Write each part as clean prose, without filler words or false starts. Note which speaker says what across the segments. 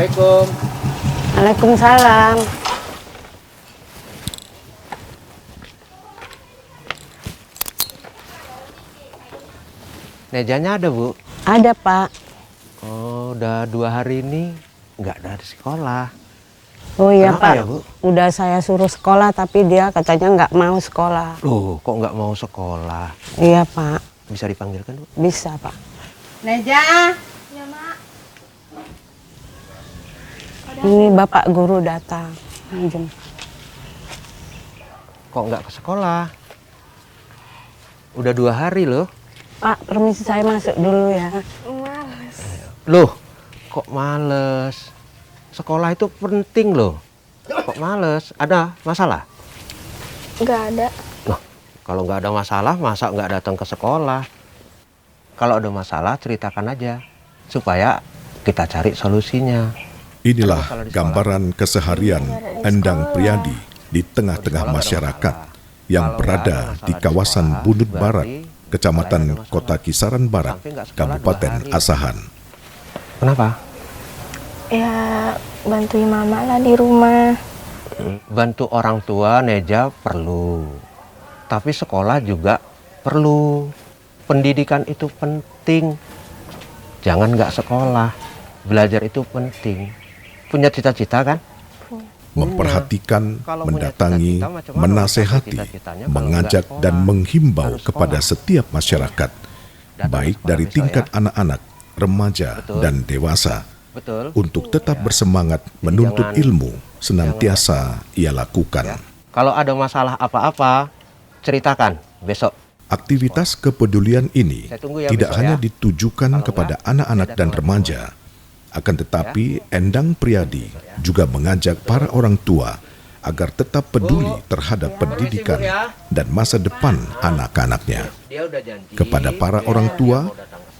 Speaker 1: Assalamualaikum.
Speaker 2: Waalaikumsalam.
Speaker 1: Mejanya ada, Bu?
Speaker 2: Ada, Pak.
Speaker 1: Oh, udah 2 hari ini nggak dari sekolah.
Speaker 2: Oh iya,
Speaker 1: Kenapa
Speaker 2: Pak.
Speaker 1: ya, Bu?
Speaker 2: Udah saya suruh sekolah, tapi dia katanya nggak mau sekolah.
Speaker 1: Loh, kok nggak mau sekolah?
Speaker 2: Iya, Pak.
Speaker 1: Bisa dipanggilkan, Bu?
Speaker 2: Bisa, Pak.
Speaker 3: Neja. Ya, Mak.
Speaker 2: Ini Bapak guru datang. Anjem.
Speaker 1: Kok nggak ke sekolah? Udah 2 hari loh.
Speaker 2: Pak, permisi saya masuk dulu ya.
Speaker 3: Males.
Speaker 1: Loh, kok males? Sekolah itu penting loh. Kok males? Ada masalah?
Speaker 3: Nggak ada.
Speaker 1: Loh, kalau nggak ada masalah, masa nggak datang ke sekolah? Kalau ada masalah, ceritakan aja. Supaya kita cari solusinya.
Speaker 4: Inilah gambaran keseharian Endang Priadi di tengah-tengah masyarakat yang berada di kawasan Bunut Barat, Kecamatan Kota Kisaran Barat, Kabupaten Asahan.
Speaker 1: Kenapa?
Speaker 3: Ya, bantuin mama lah di rumah.
Speaker 1: Bantu orang tua Neja perlu. Tapi sekolah juga perlu. Pendidikan itu penting. Jangan nggak sekolah. Belajar itu penting. Punya cita-cita kan?
Speaker 4: Memperhatikan,
Speaker 1: Kalau punya
Speaker 4: mendatangi,
Speaker 1: cita-cita, macam mana
Speaker 4: menasehati,
Speaker 1: cita-citanya kalau
Speaker 4: mengajak
Speaker 1: nggak
Speaker 4: dan
Speaker 1: sekolah?
Speaker 4: menghimbau
Speaker 1: Harus
Speaker 4: kepada
Speaker 1: sekolah.
Speaker 4: setiap masyarakat, baik
Speaker 1: sekolah
Speaker 4: dari
Speaker 1: besok
Speaker 4: tingkat
Speaker 1: ya.
Speaker 4: anak-anak, remaja,
Speaker 1: Betul.
Speaker 4: dan dewasa,
Speaker 1: Betul.
Speaker 4: untuk tetap bersemangat menuntut
Speaker 1: jangan-
Speaker 4: ilmu senantiasa ia lakukan.
Speaker 1: Kalau ada masalah apa-apa, ceritakan besok.
Speaker 4: Aktivitas kepedulian ini
Speaker 1: Saya tunggu ya
Speaker 4: tidak
Speaker 1: besok
Speaker 4: hanya
Speaker 1: ya.
Speaker 4: ditujukan
Speaker 1: Kalau
Speaker 4: kepada
Speaker 1: enggak,
Speaker 4: anak-anak
Speaker 1: saya
Speaker 4: dan
Speaker 1: datang
Speaker 4: remaja, akan tetapi Endang Priadi juga mengajak para orang tua agar tetap peduli terhadap pendidikan
Speaker 1: Permisi, Bu, ya.
Speaker 4: dan masa depan anak-anaknya.
Speaker 1: Dia udah janji.
Speaker 4: Kepada para orang tua,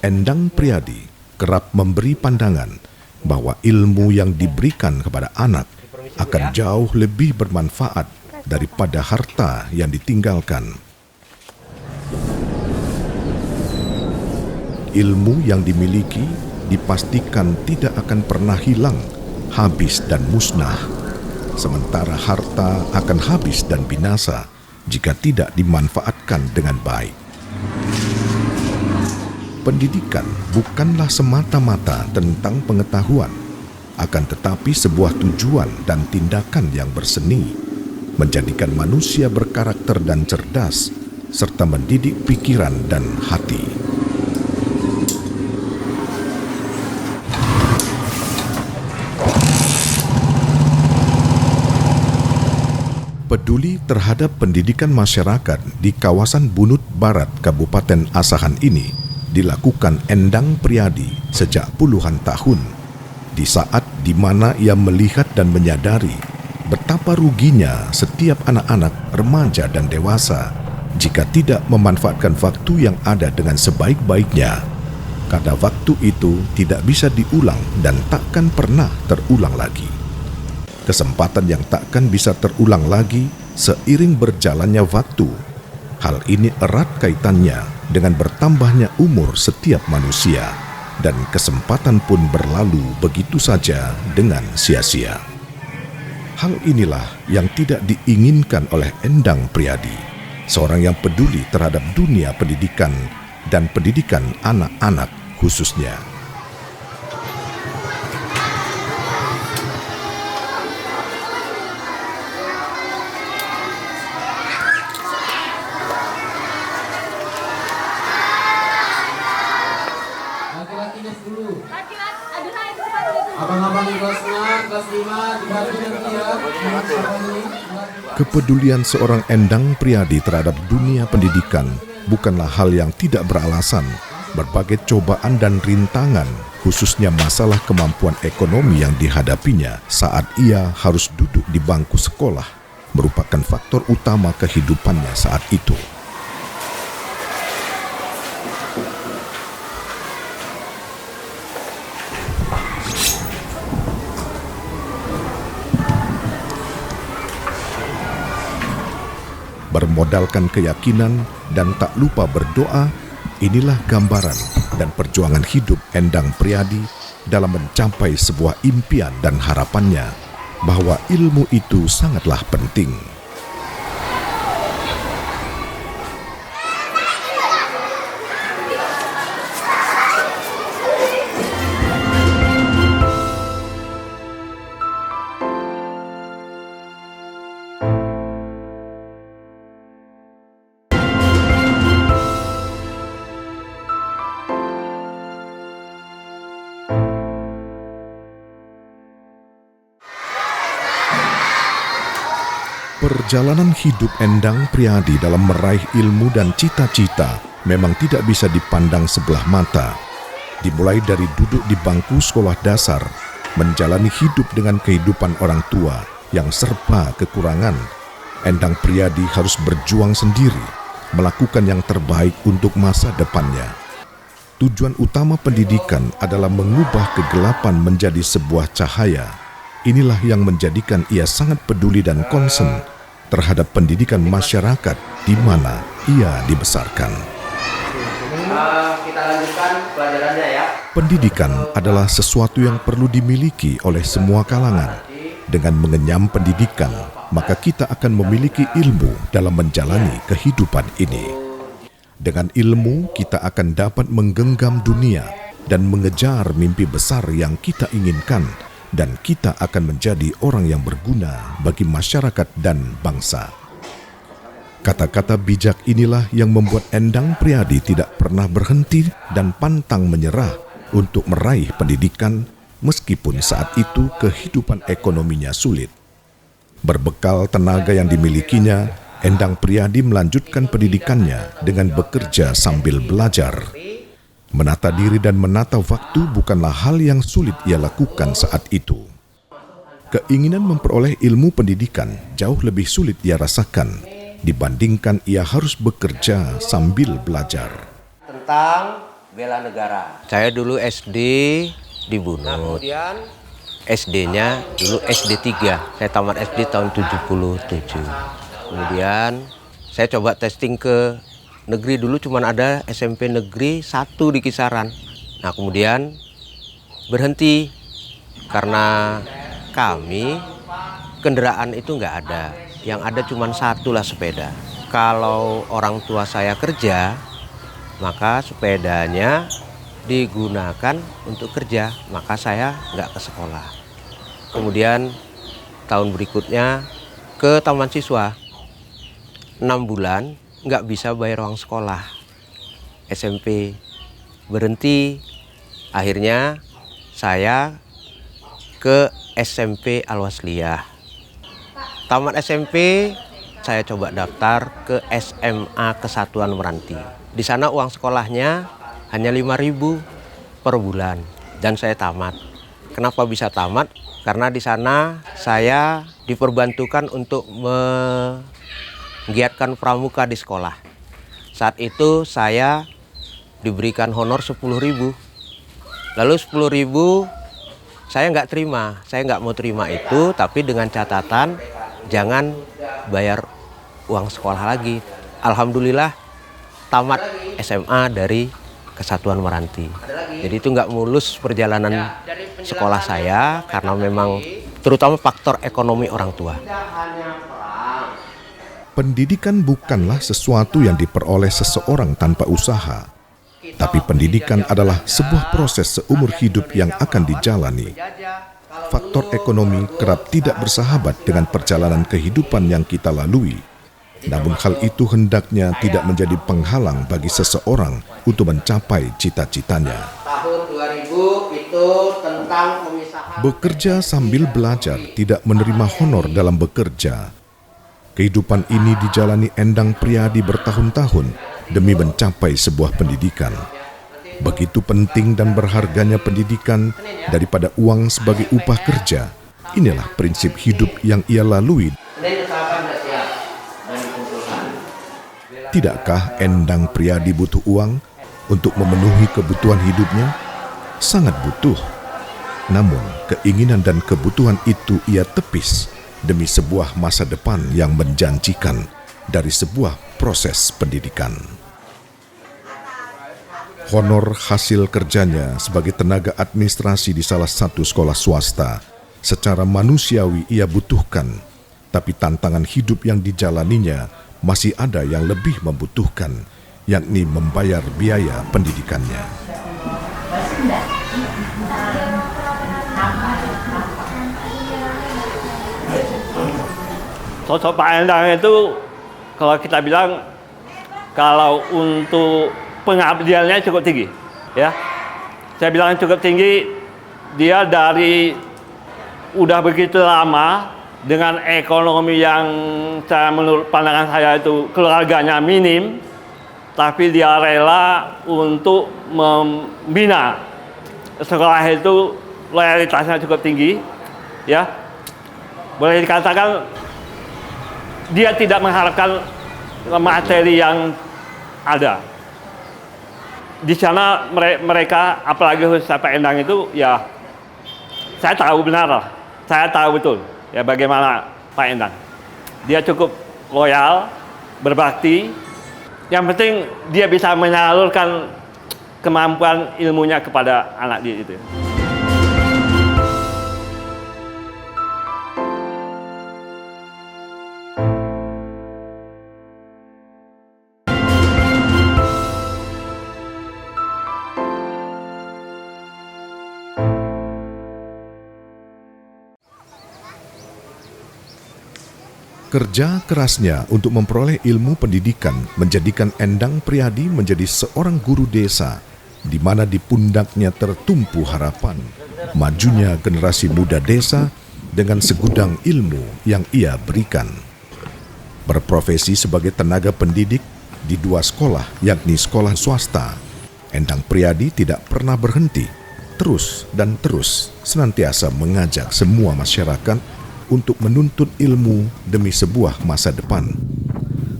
Speaker 4: Endang Priadi kerap memberi pandangan bahwa ilmu yang diberikan kepada anak akan jauh lebih bermanfaat daripada harta yang ditinggalkan. Ilmu yang dimiliki dipastikan tidak akan pernah hilang, habis dan musnah. Sementara harta akan habis dan binasa jika tidak dimanfaatkan dengan baik. Pendidikan bukanlah semata-mata tentang pengetahuan, akan tetapi sebuah tujuan dan tindakan yang berseni, menjadikan manusia berkarakter dan cerdas, serta mendidik pikiran dan hati. Peduli terhadap pendidikan masyarakat di kawasan Bunut Barat, Kabupaten Asahan ini dilakukan Endang Priadi sejak puluhan tahun, di saat di mana ia melihat dan menyadari betapa ruginya setiap anak-anak, remaja dan dewasa jika tidak memanfaatkan waktu yang ada dengan sebaik-baiknya. Karena waktu itu tidak bisa diulang dan takkan pernah terulang lagi. Kesempatan yang takkan bisa terulang lagi seiring berjalannya waktu. Hal ini erat kaitannya dengan bertambahnya umur setiap manusia, dan kesempatan pun berlalu begitu saja dengan sia-sia. Hal inilah yang tidak diinginkan oleh Endang Priadi, seorang yang peduli terhadap dunia pendidikan dan pendidikan anak-anak khususnya.
Speaker 5: Laki-lakinya 10. Abang-abang di kelas 6, kelas 5, dibagi nanti ya.
Speaker 4: Kepedulian seorang Endang Priadi terhadap dunia pendidikan bukanlah hal yang tidak beralasan. Berbagai cobaan dan rintangan, khususnya masalah kemampuan ekonomi yang dihadapinya saat ia harus duduk di bangku sekolah, merupakan faktor utama kehidupannya saat itu. Bermodalkan keyakinan dan tak lupa berdoa, inilah gambaran dan perjuangan hidup Endang Priadi dalam mencapai sebuah impian dan harapannya bahwa ilmu itu sangatlah penting. Perjalanan hidup Endang Priadi dalam meraih ilmu dan cita-cita memang tidak bisa dipandang sebelah mata. Dimulai dari duduk di bangku sekolah dasar, menjalani hidup dengan kehidupan orang tua yang serba kekurangan, Endang Priadi harus berjuang sendiri, melakukan yang terbaik untuk masa depannya. Tujuan utama pendidikan adalah mengubah kegelapan menjadi sebuah cahaya. Inilah yang menjadikan ia sangat peduli dan concern terhadap pendidikan masyarakat di mana ia dibesarkan.
Speaker 1: Kita lanjutkan pelajarannya ya.
Speaker 4: Pendidikan adalah sesuatu yang perlu dimiliki oleh semua kalangan. Dengan mengenyam pendidikan, maka kita akan memiliki ilmu dalam menjalani kehidupan ini. Dengan ilmu, kita akan dapat menggenggam dunia dan mengejar mimpi besar yang kita inginkan, dan kita akan menjadi orang yang berguna bagi masyarakat dan bangsa. Kata-kata bijak inilah yang membuat Endang Priadi tidak pernah berhenti dan pantang menyerah untuk meraih pendidikan meskipun saat itu kehidupan ekonominya sulit. Berbekal tenaga yang dimilikinya, Endang Priadi melanjutkan pendidikannya dengan bekerja sambil belajar. Menata diri dan menata waktu bukanlah hal yang sulit ia lakukan saat itu. Keinginan memperoleh ilmu pendidikan jauh lebih sulit ia rasakan dibandingkan ia harus bekerja sambil belajar.
Speaker 1: Tentang bela negara. Saya dulu SD di Bunut. Kemudian SD-nya dulu SD 3. Saya tamat SD tahun 77. Kemudian saya coba testing ke negeri, dulu cuma ada SMP negeri 1 di Kisaran. Nah kemudian berhenti karena kami kendaraan itu nggak ada. Yang ada cuma 1 lah sepeda. Kalau orang tua saya kerja, maka sepedanya digunakan untuk kerja. Maka saya nggak ke sekolah. Kemudian tahun berikutnya ke taman siswa. 6 bulan nggak bisa bayar uang sekolah. SMP berhenti. Akhirnya saya ke SMP Al-Wasliyah. Tamat SMP saya coba daftar ke SMA Kesatuan Meranti. Di sana uang sekolahnya hanya 5.000 per bulan dan saya tamat. Kenapa bisa tamat? Karena di sana saya diperbantukan untuk menggiatkan pramuka di sekolah. Saat itu saya diberikan honor 10.000. Lalu 10.000 saya nggak terima. Saya nggak mau terima itu, tapi dengan catatan jangan bayar uang sekolah lagi. Alhamdulillah tamat SMA dari Kesatuan Meranti. Jadi itu nggak mulus perjalanan sekolah saya karena memang terutama faktor ekonomi orang tua.
Speaker 4: Pendidikan bukanlah sesuatu yang diperoleh seseorang tanpa usaha, tapi pendidikan adalah sebuah proses seumur hidup yang akan dijalani. Faktor ekonomi kerap tidak bersahabat dengan perjalanan kehidupan yang kita lalui. Namun hal itu hendaknya tidak menjadi penghalang bagi seseorang untuk mencapai cita-citanya.
Speaker 1: Tahun 2000 itu tentang pemisahan.
Speaker 4: Bekerja sambil belajar tidak menerima honor dalam bekerja. Kehidupan ini dijalani Endang Priadi bertahun-tahun demi mencapai sebuah pendidikan. Begitu penting dan berharganya pendidikan daripada uang sebagai upah kerja. Inilah prinsip hidup yang ia lalui. Tidakkah Endang Priadi butuh uang untuk memenuhi kebutuhan hidupnya? Sangat butuh. Namun keinginan dan kebutuhan itu ia tepis demi sebuah masa depan yang menjanjikan dari sebuah proses pendidikan. Honor hasil kerjanya sebagai tenaga administrasi di salah satu sekolah swasta secara manusiawi ia butuhkan, tapi tantangan hidup yang dijalaninya masih ada yang lebih membutuhkan, yakni membayar biaya pendidikannya.
Speaker 6: Sosok Pak Endang itu kalau kita bilang kalau untuk pengabdiannya cukup tinggi, ya. Saya bilang cukup tinggi, dia dari udah begitu lama dengan ekonomi yang menurut pandangan saya itu keluarganya minim, tapi dia rela untuk membina sekolah itu, loyalitasnya cukup tinggi, ya. Boleh dikatakan dia tidak mengharapkan materi yang ada. Di sana mereka, apalagi khusus Pak Endang itu, ya saya tahu benar lah. Saya tahu betul ya bagaimana Pak Endang. Dia cukup loyal, berbakti. Yang penting dia bisa menyalurkan kemampuan ilmunya kepada anak dia itu.
Speaker 4: Kerja kerasnya untuk memperoleh ilmu pendidikan menjadikan Endang Priadi menjadi seorang guru desa, di mana di pundaknya tertumpu harapan majunya generasi muda desa dengan segudang ilmu yang ia berikan. Berprofesi sebagai tenaga pendidik di 2 sekolah, yakni sekolah swasta, Endang Priadi tidak pernah berhenti, terus dan terus senantiasa mengajak semua masyarakat untuk menuntut ilmu demi sebuah masa depan.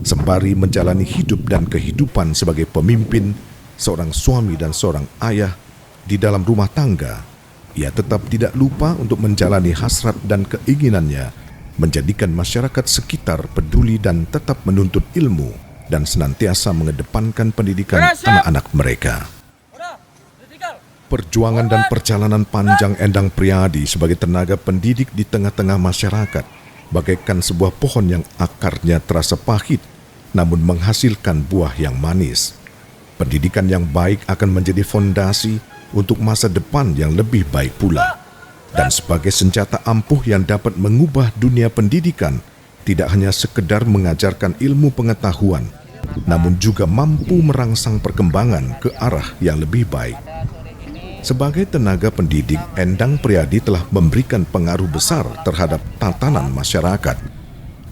Speaker 4: Sembari menjalani hidup dan kehidupan sebagai pemimpin, seorang suami dan seorang ayah di dalam rumah tangga, ia tetap tidak lupa untuk menjalani hasrat dan keinginannya, menjadikan masyarakat sekitar peduli dan tetap menuntut ilmu dan senantiasa mengedepankan pendidikan anak-anak mereka. Perjuangan dan perjalanan panjang Endang Priadi sebagai tenaga pendidik di tengah-tengah masyarakat bagaikan sebuah pohon yang akarnya terasa pahit namun menghasilkan buah yang manis. Pendidikan yang baik akan menjadi fondasi untuk masa depan yang lebih baik pula. Dan sebagai senjata ampuh yang dapat mengubah dunia pendidikan, tidak hanya sekedar mengajarkan ilmu pengetahuan, namun juga mampu merangsang perkembangan ke arah yang lebih baik. Sebagai tenaga pendidik, Endang Priadi telah memberikan pengaruh besar terhadap tatanan masyarakat.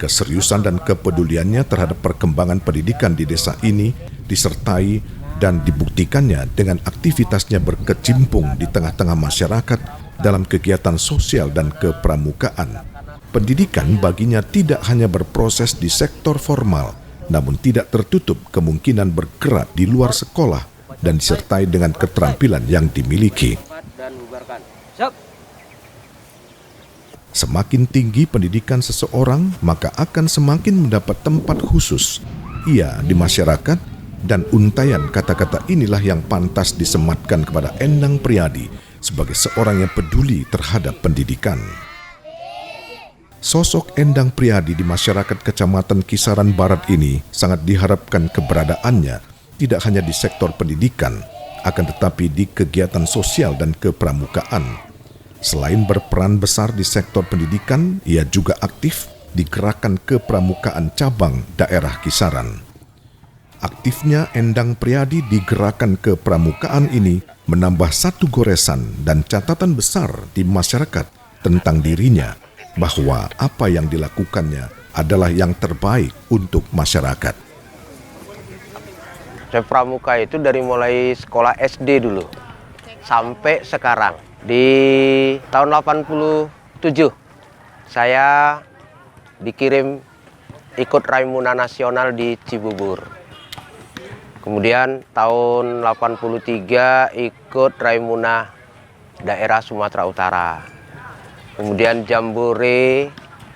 Speaker 4: Keseriusan dan kepeduliannya terhadap perkembangan pendidikan di desa ini disertai dan dibuktikannya dengan aktivitasnya berkecimpung di tengah-tengah masyarakat dalam kegiatan sosial dan kepramukaan. Pendidikan baginya tidak hanya berproses di sektor formal, namun tidak tertutup kemungkinan bergerak di luar sekolah dan disertai dengan keterampilan yang dimiliki. Semakin tinggi pendidikan seseorang, maka akan semakin mendapat tempat khusus ia di masyarakat, dan untayan kata-kata inilah yang pantas disematkan kepada Endang Priadi sebagai seorang yang peduli terhadap pendidikan. Sosok Endang Priadi di masyarakat Kecamatan Kisaran Barat ini sangat diharapkan keberadaannya tidak hanya di sektor pendidikan, akan tetapi di kegiatan sosial dan kepramukaan. Selain berperan besar di sektor pendidikan, ia juga aktif di gerakan kepramukaan cabang daerah Kisaran. Aktifnya Endang Priadi di gerakan kepramukaan ini menambah satu goresan dan catatan besar di masyarakat tentang dirinya, bahwa apa yang dilakukannya adalah yang terbaik untuk masyarakat.
Speaker 1: Saya pramuka itu dari mulai sekolah SD dulu sampai sekarang. Di tahun 87 saya dikirim ikut Raimuna Nasional di Cibubur. Kemudian tahun 83 ikut Raimuna daerah Sumatera Utara. Kemudian Jambore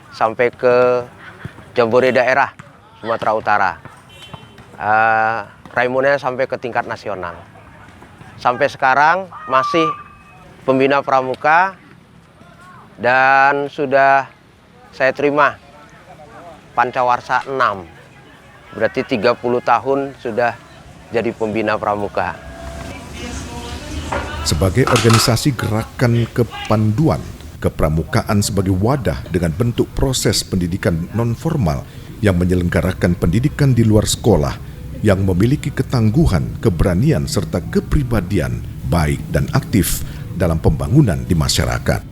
Speaker 1: sampai ke Jambore daerah Sumatera Utara. Raimunanya sampai ke tingkat nasional. sampai sekarang masih pembina pramuka dan sudah saya terima Pancawarsa 6. Berarti 30 tahun sudah jadi pembina pramuka.
Speaker 4: Sebagai organisasi gerakan kepanduan kepramukaan sebagai wadah dengan bentuk proses pendidikan non-formal yang menyelenggarakan pendidikan di luar sekolah yang memiliki ketangguhan, keberanian, serta kepribadian baik dan aktif dalam pembangunan di masyarakat.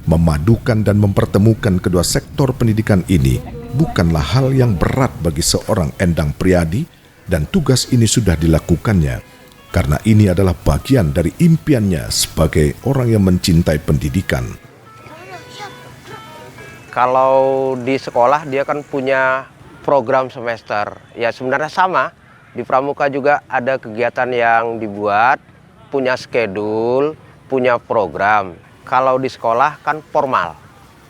Speaker 4: Memadukan dan mempertemukan kedua sektor pendidikan ini bukanlah hal yang berat bagi seorang Endang Priadi, dan tugas ini sudah dilakukannya karena ini adalah bagian dari impiannya sebagai orang yang mencintai pendidikan.
Speaker 1: Kalau di sekolah dia kan punya program semester. Ya sebenarnya sama, di pramuka juga ada kegiatan yang dibuat, punya schedule, punya program. Kalau di sekolah kan formal,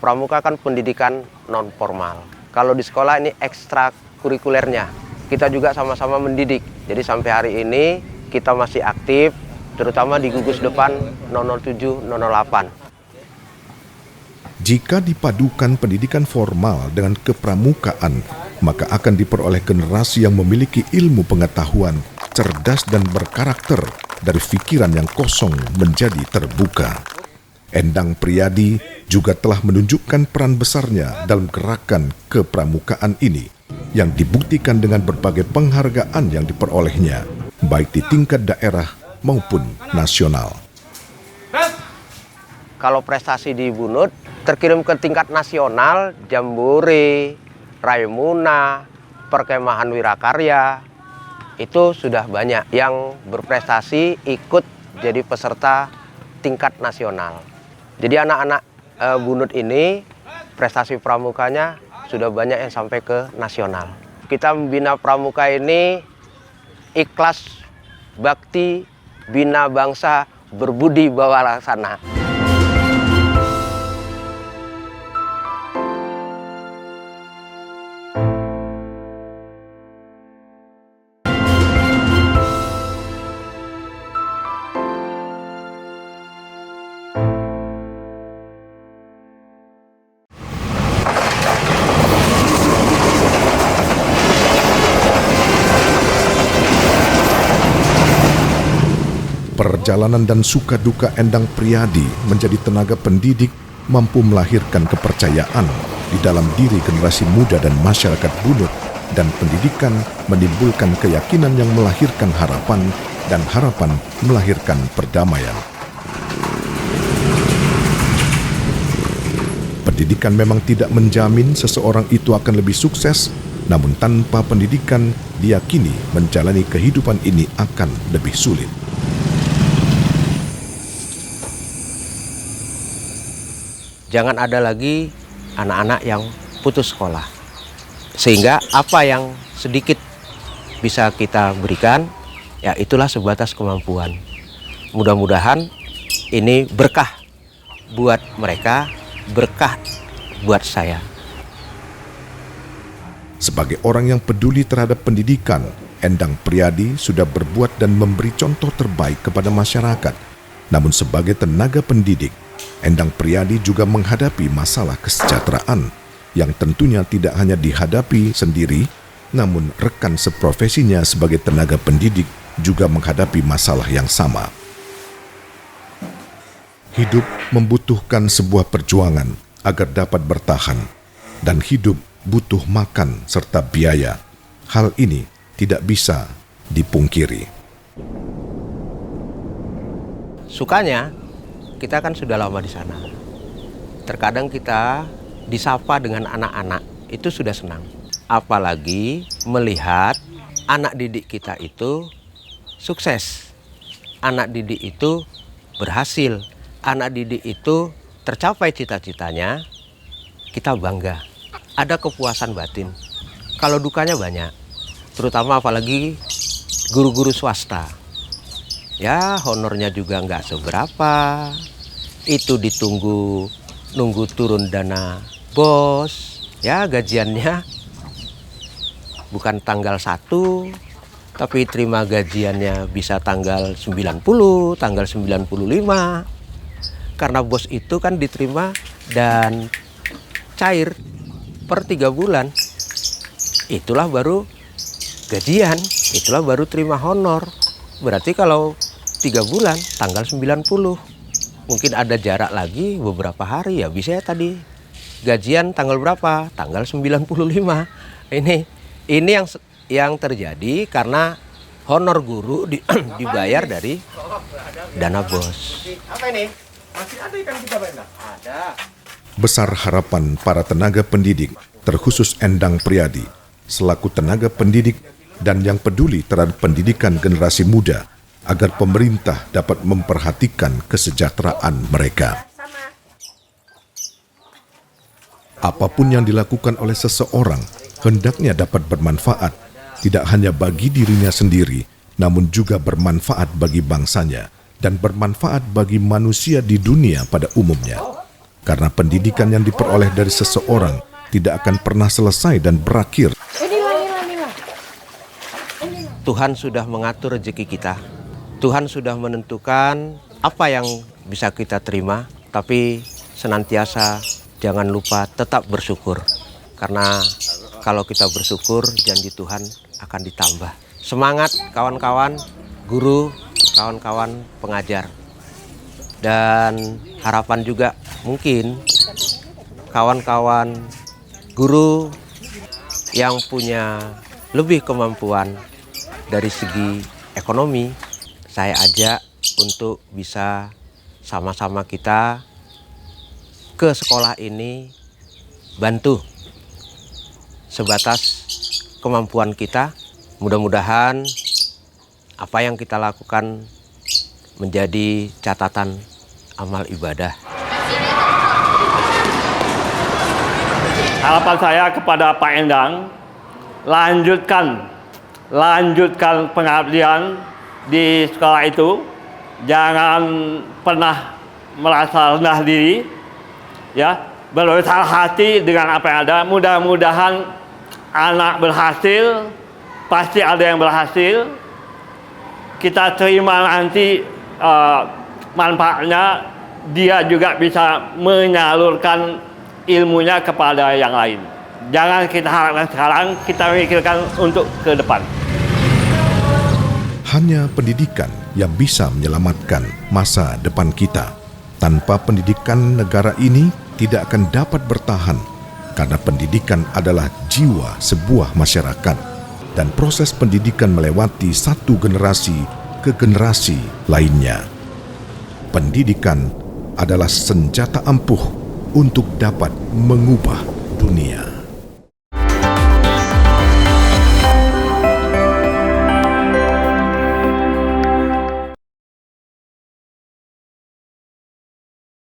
Speaker 1: pramuka kan pendidikan non formal. Kalau di sekolah ini ekstrakurikulernya, kita juga sama-sama mendidik. Jadi sampai hari ini kita masih aktif, terutama di gugus depan 007, 008.
Speaker 4: Jika dipadukan pendidikan formal dengan kepramukaan, maka akan diperoleh generasi yang memiliki ilmu pengetahuan, cerdas dan berkarakter, dari pikiran yang kosong menjadi terbuka. Endang Priadi juga telah menunjukkan peran besarnya dalam gerakan kepramukaan ini, yang dibuktikan dengan berbagai penghargaan yang diperolehnya, baik di tingkat daerah maupun nasional.
Speaker 1: Kalau prestasi di Bunut, terkirim ke tingkat nasional, Jambore, Raimuna, Perkemahan Wirakarya, itu sudah banyak yang berprestasi ikut jadi peserta tingkat nasional. Jadi anak-anak Bunut ini prestasi pramukanya sudah banyak yang sampai ke nasional. Kita membina pramuka ini ikhlas, bakti, bina bangsa, berbudi bawa laksana.
Speaker 4: Perjalanan dan suka duka Endang Priadi menjadi tenaga pendidik mampu melahirkan kepercayaan di dalam diri generasi muda dan masyarakat Bunut, dan pendidikan menimbulkan keyakinan yang melahirkan harapan, dan harapan melahirkan perdamaian. Pendidikan memang tidak menjamin seseorang itu akan lebih sukses, namun tanpa pendidikan diyakini menjalani kehidupan ini akan lebih sulit.
Speaker 1: Jangan ada lagi anak-anak yang putus sekolah. Sehingga apa yang sedikit bisa kita berikan, ya itulah sebatas kemampuan. Mudah-mudahan ini berkah buat mereka, berkah buat saya.
Speaker 4: Sebagai orang yang peduli terhadap pendidikan, Endang Priadi sudah berbuat dan memberi contoh terbaik kepada masyarakat. Namun sebagai tenaga pendidik, Endang Priadi juga menghadapi masalah kesejahteraan yang tentunya tidak hanya dihadapi sendiri, namun rekan seprofesinya sebagai tenaga pendidik juga menghadapi masalah yang sama. Hidup membutuhkan sebuah perjuangan agar dapat bertahan, dan hidup butuh makan serta biaya. Hal ini tidak bisa dipungkiri.
Speaker 1: Sukanya, kita kan sudah lama di sana. Terkadang kita disapa dengan anak-anak, itu sudah senang. Apalagi melihat anak didik kita itu sukses. Anak didik itu berhasil. Anak didik itu tercapai cita-citanya, kita bangga. Ada kepuasan batin. Kalau dukanya banyak, terutama apalagi guru-guru swasta. Ya honornya juga nggak seberapa, itu nunggu turun dana bos, ya gajiannya bukan tanggal 1, tapi terima gajiannya bisa tanggal 90, tanggal 95. Karena bos itu kan diterima dan cair per 3 bulan. Itulah baru gajian, itulah baru terima honor. Berarti kalau 3 bulan tanggal 90. Mungkin ada jarak lagi beberapa hari ya bisa ya tadi. Gajian tanggal berapa? Tanggal 95. Ini yang terjadi karena honor guru dibayar dari dana bos.
Speaker 5: Apa ini? Masih ada ikan kita, Pak? Ada.
Speaker 4: Besar harapan para tenaga pendidik, terkhusus Endang Priadi, selaku tenaga pendidik dan yang peduli terhadap pendidikan generasi muda, agar pemerintah dapat memperhatikan kesejahteraan mereka. Apapun yang dilakukan oleh seseorang, hendaknya dapat bermanfaat, tidak hanya bagi dirinya sendiri, namun juga bermanfaat bagi bangsanya, dan bermanfaat bagi manusia di dunia pada umumnya. Karena pendidikan yang diperoleh dari seseorang tidak akan pernah selesai dan berakhir.
Speaker 1: Tuhan sudah mengatur rezeki kita. Tuhan sudah menentukan apa yang bisa kita terima, tapi senantiasa jangan lupa tetap bersyukur. Karena kalau kita bersyukur, janji Tuhan akan ditambah. Semangat kawan-kawan, guru, kawan-kawan pengajar. Dan harapan juga mungkin kawan-kawan guru yang punya lebih kemampuan dari segi ekonomi, saya ajak untuk bisa sama-sama kita ke sekolah ini bantu sebatas kemampuan kita. Mudah-mudahan apa yang kita lakukan menjadi catatan amal ibadah.
Speaker 6: Harapan saya kepada Pak Endang, lanjutkan pengabdian di sekolah itu. Jangan pernah merasa rendah diri, ya, berbesar hati dengan apa yang ada. Mudah-mudahan anak berhasil, pasti ada yang berhasil. Kita terima nanti manfaatnya, dia juga bisa menyalurkan ilmunya kepada yang lain. Jangan kita harapkan sekarang, kita mikirkan untuk ke depan.
Speaker 4: Hanya pendidikan yang bisa menyelamatkan masa depan kita. Tanpa pendidikan, negara ini tidak akan dapat bertahan, karena pendidikan adalah jiwa sebuah masyarakat. Dan proses pendidikan melewati satu generasi ke generasi lainnya. Pendidikan adalah senjata ampuh untuk dapat mengubah dunia.